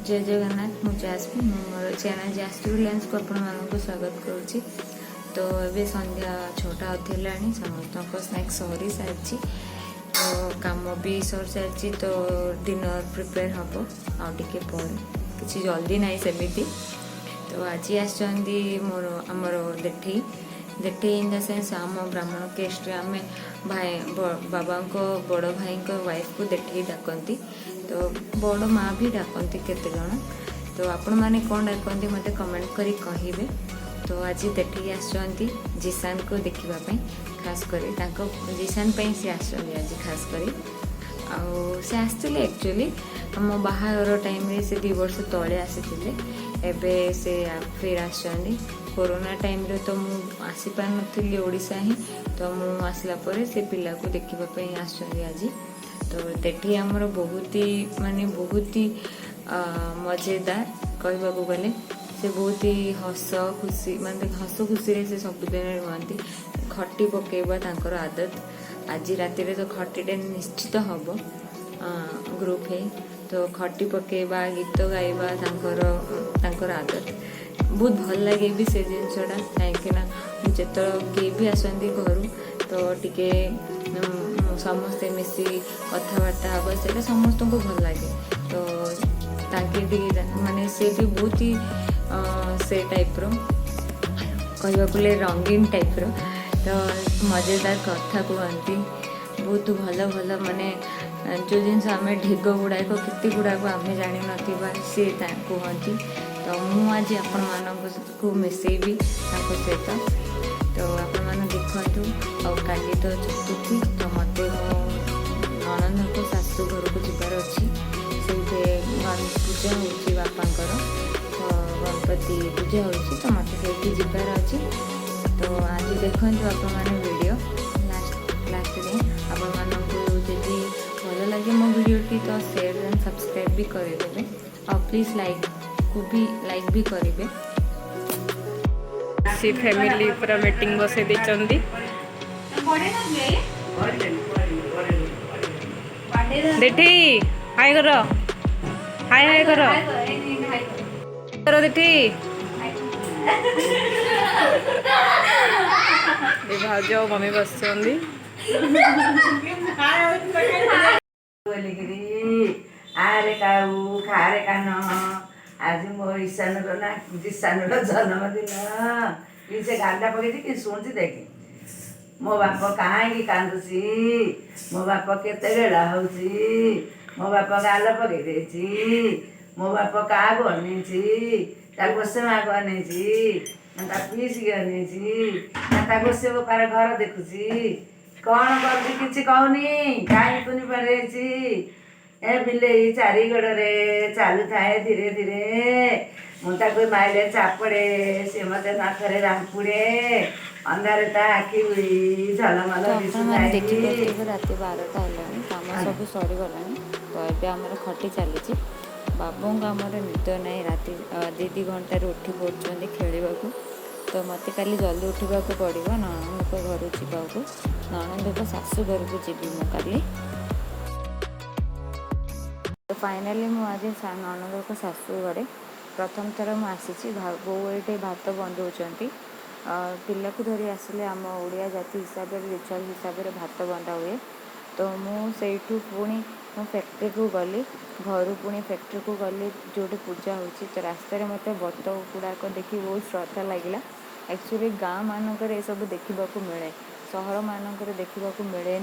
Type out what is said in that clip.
जय जगन्नाथ मु जासमी मोर चैनल जासमिलेंस को आपण मानक स्वागत करुच्ची। तो ये संध्या 6टा अधेलाणी समस्त स्नैक्स सरी सारी तो कम भी सर सारी तो डिनर प्रिपेयर हम आगे किसी जल्दी ना सेमती। तो आज आसती मोर आमर देठी देठी इन द सेन्स आम ब्राह्मण केस्ट आम भाई बाबा बड़ भाई वाइफ को देठी डाकती तो बड़ माँ भी डाकती केते जण। तो आपण मैंने कौन डाकती मत कमेंट करी कहिबे। तो आज देठी आसती जिसान को देखापी खास करी जिसान से आसती आज खास करी से आसते एक्चुअली आम बाहाघर टाइम रे से 2 वर्ष तले आसी एबे से फिर आसछन्ती कोरोना टाइम रे तो मु आसी पार नथिली ओडिसा ही तो मु आसला परे से पिला को देखिबा पई आसछन्ती आज। तो देठी हमर बहुत ही माने बहुत ही मजेदार कहबा को गले से बहुत ही हस खुशी माने हस खुशी रे से सब दिन रहंती। खट्टी पकेबा तांकर आदत आज राति रे तो खट्टीटे निश्चित हबो ग्रुप है तो खट्टी पकेबा गीत गाइबा तांकर आदत बहुत भल लगे भी से जिनसटा कहीं जिते किए भी आसती घर तो टिके समस्ते मिसी कथबार्ता हम से समस्त को भल लगे। तो ताकि माने से भी बहुत ही से टाइप रो कहवाक रंगीन टाइप रो तो मजेदार कथा कहती बहुत भल भल माने जो जिन आम ढिग गुड़ाक केते गुड़ाक आम जानी ना सी कहती। तो मु आज आपण मानक मिसेबी सहित तो आपण मैंने देखु और काली तो चतुर्थी तो मत मो ननंद को शाशु घर को जबार अच्छी से पूजा हो बापांकर तो गणपति पूजा हो तो मत से जबार अच्छी। तो आज देखु आपण मैंने वीडियो लास्ट दिन आपण मानक जदि भल लगे मो वीडियोटी तो शेयर एंड सब्सक्राइब भी करदे और प्लीज लाइक को भी लाइक भी करेंगे। सी फैमिली पूरा मीटिंग बसे देचंदी देठी हाय करो हाय हाय करो करो देठी ये भाजो मम्मी बसचंदी आरे काऊ खारे कान आज मो ईशान ना ईशान जन्मदिन ये गाधा पकई कि शुणुची देख मो बाप कहीं कांदुची मो बाप केते बेला होची मो बाप गाल पकई देची मो बाप क्या अनेची गोसेमा को अनेची पीस की अनेची गोसे बार घर देखुची कौन कर कि कहनी कहीं तुनी पड़े ए बिले चारि गोड़े चालू थाए धीरे धीरे मुझे माइले चापड़े से मत नाखरे रामपुड़े अंधारे आखि झलमल देखिए रात 12टा है कम सब सरीगला तो ये आम खटी चली बाबू आमर निद ना राति 2 घंटे उठी पड़े खेलवा तो मत काली जल्दी उठा पड़ो ननंद घर जावाक ननंद शाशु घर को जी मु काली। तो फाइनाली मुझे ननंद को शाशु घरे प्रथम थर मुझे बो ये भात बंधुंट पिला को धरी आसिले आम ओडिया जाति हिसाब से रिचुअल हिसाब से भात बंधा हुए। तो मुझे पुणी मो फैक्ट्री को गली घर पुणी फैक्ट्री को गली जो पूजा हो तो रास्तार मत बत गुड़ाक देखी बहुत श्रद्धा लगे। एक्चुअली गाँ मानक सब देखा मिले सहर मानक देखा मिले